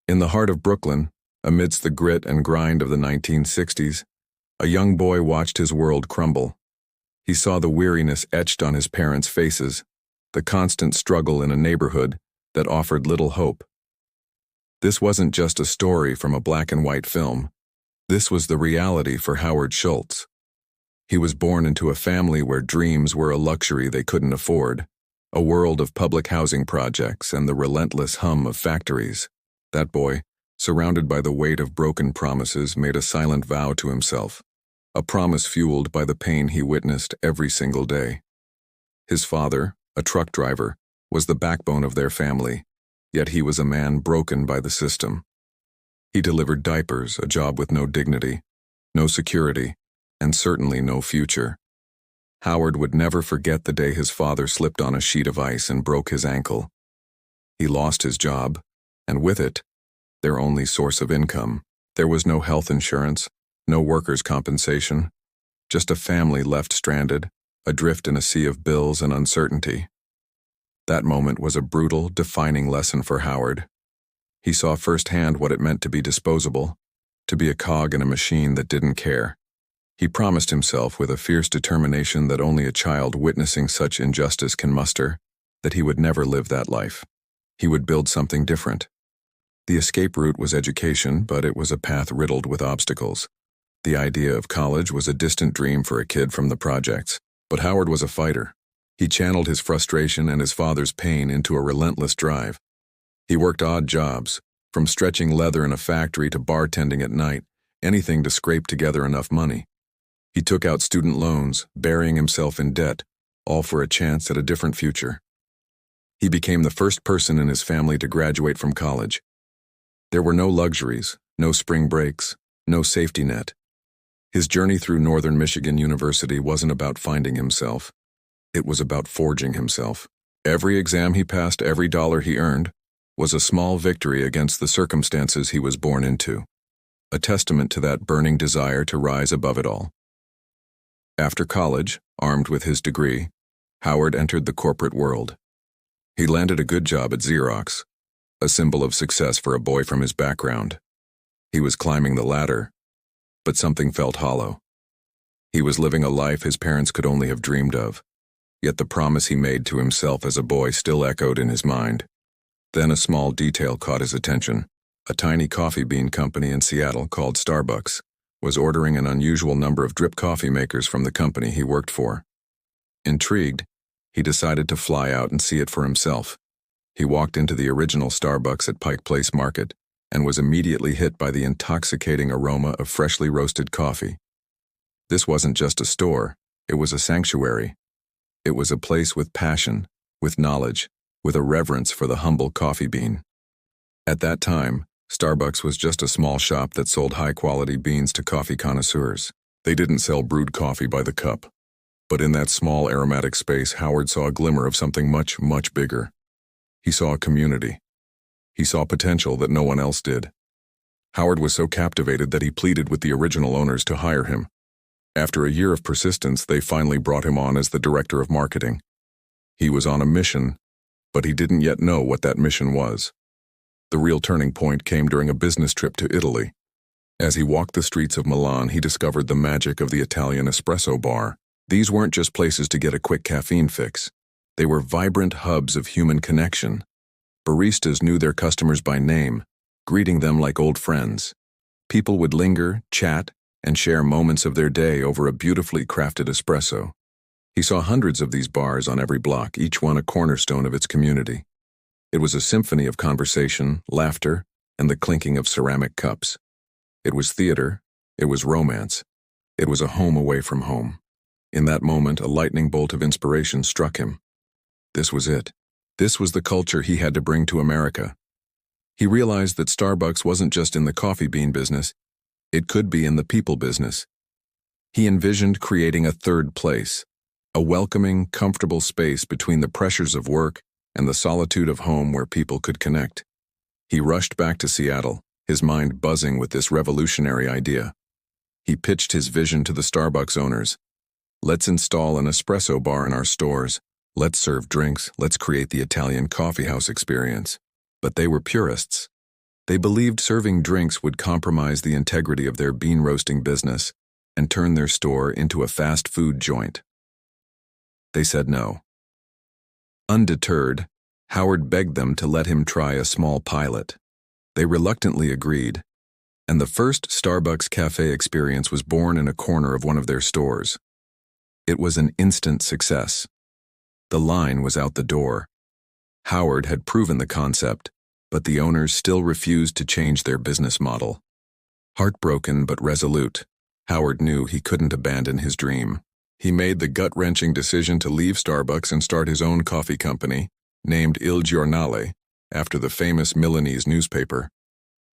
In the heart of Brooklyn, amidst the grit and grind of the 1960s, a young boy watched his world crumble. He saw the weariness etched on his parents' faces, the constant struggle in a neighborhood that offered little hope. This wasn't just a story from a black and white film. This was the reality for Howard Schultz. He was born into a family where dreams were a luxury they couldn't afford, a world of public housing projects and the relentless hum of factories. That boy, surrounded by the weight of broken promises, made a silent vow to himself, a promise fueled by the pain he witnessed every single day. His father, a truck driver, was the backbone of their family, yet he was a man broken by the system. He delivered diapers, a job with no dignity, no security, and certainly no future. Howard would never forget the day his father slipped on a sheet of ice and broke his ankle. He lost his job, and with it, their only source of income. There was no health insurance, no workers' compensation, just a family left stranded, adrift in a sea of bills and uncertainty. That moment was a brutal, defining lesson for Howard. He saw firsthand what it meant to be disposable, to be a cog in a machine that didn't care. He promised himself with a fierce determination that only a child witnessing such injustice can muster, that he would never live that life. He would build something different. The escape route was education, but it was a path riddled with obstacles. The idea of college was a distant dream for a kid from the projects, but Howard was a fighter. He channeled his frustration and his father's pain into a relentless drive. He worked odd jobs, from stretching leather in a factory to bartending at night, anything to scrape together enough money. He took out student loans, burying himself in debt, all for a chance at a different future. He became the first person in his family to graduate from college. There were no luxuries, no spring breaks, no safety net. His journey through Northern Michigan University wasn't about finding himself. It was about forging himself. Every exam he passed, every dollar he earned, was a small victory against the circumstances he was born into, a testament to that burning desire to rise above it all. After college, armed with his degree, Howard entered the corporate world. He landed a good job at Xerox, a symbol of success for a boy from his background. He was climbing the ladder, but something felt hollow. He was living a life his parents could only have dreamed of, yet the promise he made to himself as a boy still echoed in his mind. Then a small detail caught his attention. A tiny coffee bean company in Seattle called Starbucks was ordering an unusual number of drip coffee makers from the company he worked for. Intrigued, he decided to fly out and see it for himself. He walked into the original Starbucks at Pike Place Market and was immediately hit by the intoxicating aroma of freshly roasted coffee. This wasn't just a store, it was a sanctuary. It was a place with passion, with knowledge, with a reverence for the humble coffee bean. At that time, Starbucks was just a small shop that sold high-quality beans to coffee connoisseurs. They didn't sell brewed coffee by the cup. But in that small aromatic space, Howard saw a glimmer of something much, much bigger. He saw a community. He saw potential that no one else did. Howard was so captivated that he pleaded with the original owners to hire him. After a year of persistence, they finally brought him on as the director of marketing. He was on a mission, but he didn't yet know what that mission was. The real turning point came during a business trip to Italy. As he walked the streets of Milan, he discovered the magic of the Italian espresso bar. These weren't just places to get a quick caffeine fix. They were vibrant hubs of human connection. Baristas knew their customers by name, greeting them like old friends. People would linger, chat, and share moments of their day over a beautifully crafted espresso. He saw hundreds of these bars on every block, each one a cornerstone of its community. It was a symphony of conversation, laughter, and the clinking of ceramic cups. It was theater, it was romance, it was a home away from home. In that moment, a lightning bolt of inspiration struck him. This was it. This was the culture he had to bring to America. He realized that Starbucks wasn't just in the coffee bean business, it could be in the people business. He envisioned creating a third place, a welcoming, comfortable space between the pressures of work and the solitude of home where people could connect. He rushed back to Seattle, his mind buzzing with this revolutionary idea. He pitched his vision to the Starbucks owners. Let's install an espresso bar in our stores. Let's serve drinks. Let's create the Italian coffeehouse experience. But they were purists. They believed serving drinks would compromise the integrity of their bean roasting business and turn their store into a fast food joint. They said no. Undeterred, Howard begged them to let him try a small pilot. They reluctantly agreed, and the first Starbucks cafe experience was born in a corner of one of their stores. It was an instant success. The line was out the door. Howard had proven the concept, but the owners still refused to change their business model. Heartbroken but resolute, Howard knew he couldn't abandon his dream. He made the gut-wrenching decision to leave Starbucks and start his own coffee company, named Il Giornale, after the famous Milanese newspaper.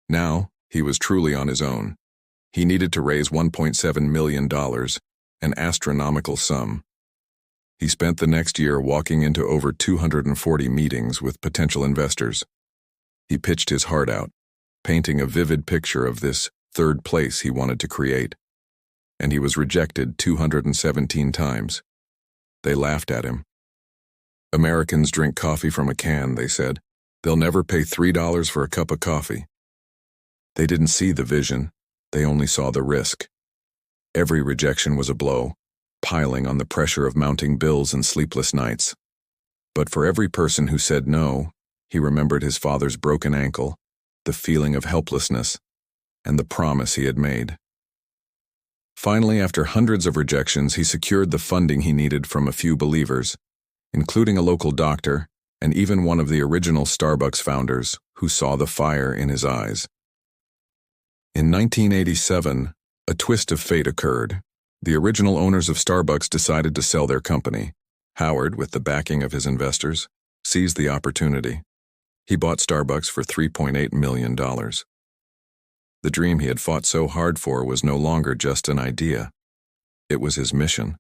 Now, he was truly on his own. He needed to raise $1.7 million, an astronomical sum. He spent the next year walking into over 240 meetings with potential investors. He pitched his heart out, painting a vivid picture of this third place he wanted to create. And he was rejected 217 times. They laughed at him. Americans drink coffee from a can, they said. They'll never pay $3 for a cup of coffee. They didn't see the vision, they only saw the risk. Every rejection was a blow, piling on the pressure of mounting bills and sleepless nights. But for every person who said no, he remembered his father's broken ankle, the feeling of helplessness, and the promise he had made. Finally, after hundreds of rejections, he secured the funding he needed from a few believers, including a local doctor and even one of the original Starbucks founders who saw the fire in his eyes. In 1987, a twist of fate occurred. The original owners of Starbucks decided to sell their company. Howard, with the backing of his investors, seized the opportunity. He bought Starbucks for $3.8 million. The dream he had fought so hard for was no longer just an idea. It was his mission.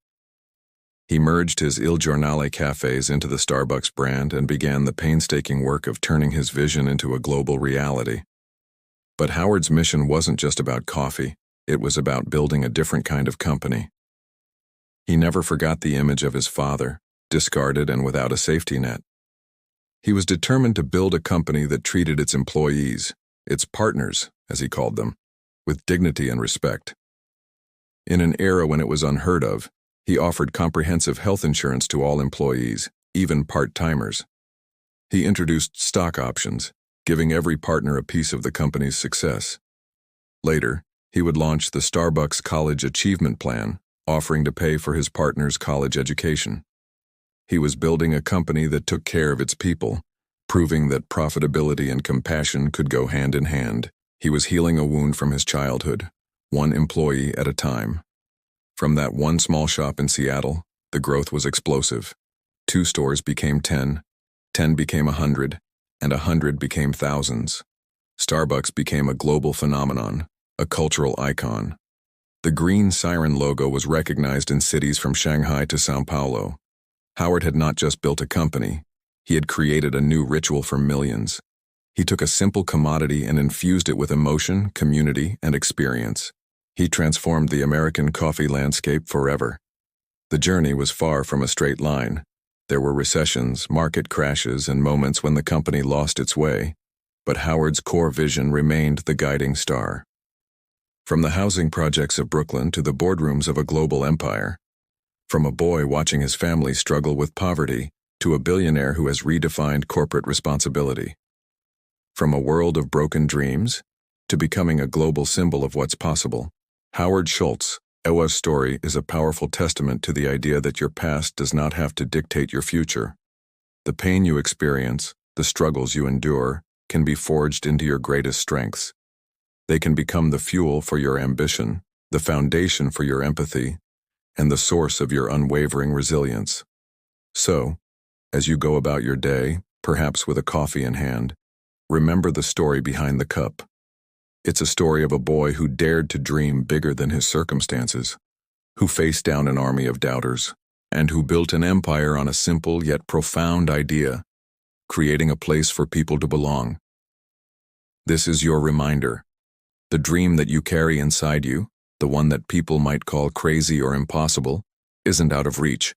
He merged his Il Giornale cafes into the Starbucks brand and began the painstaking work of turning his vision into a global reality. But Howard's mission wasn't just about coffee, it was about building a different kind of company. He never forgot the image of his father, discarded and without a safety net. He was determined to build a company that treated its employees, its partners, as he called them, with dignity and respect. In an era when it was unheard of, he offered comprehensive health insurance to all employees, even part-timers. He introduced stock options, giving every partner a piece of the company's success. Later, he would launch the Starbucks College Achievement Plan, offering to pay for his partners' college education. He was building a company that took care of its people, proving that profitability and compassion could go hand in hand. He was healing a wound from his childhood, one employee at a time. From that one small shop in Seattle, the growth was explosive. 2 stores became 10, 10 became 100, and 100 became thousands. Starbucks became a global phenomenon, a cultural icon. The green siren logo was recognized in cities from Shanghai to São Paulo. Howard had not just built a company, he had created a new ritual for millions. He took a simple commodity and infused it with emotion, community, and experience. He transformed the American coffee landscape forever. The journey was far from a straight line. There were recessions, market crashes, and moments when the company lost its way. But Howard's core vision remained the guiding star. From the housing projects of Brooklyn to the boardrooms of a global empire, from a boy watching his family struggle with poverty to a billionaire who has redefined corporate responsibility. From a world of broken dreams to becoming a global symbol of what's possible, Howard Schultz, Ewa's story is a powerful testament to the idea that your past does not have to dictate your future. The pain you experience, the struggles you endure, can be forged into your greatest strengths. They can become the fuel for your ambition, the foundation for your empathy, and the source of your unwavering resilience. So, as you go about your day, perhaps with a coffee in hand, remember the story behind the cup. It's a story of a boy who dared to dream bigger than his circumstances, who faced down an army of doubters, and who built an empire on a simple yet profound idea, creating a place for people to belong. This is your reminder. The dream that you carry inside you, the one that people might call crazy or impossible, isn't out of reach.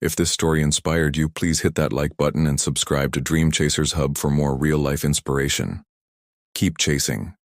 If this story inspired you, please hit that like button and subscribe to Dream Chasers Hub for more real-life inspiration. Keep chasing.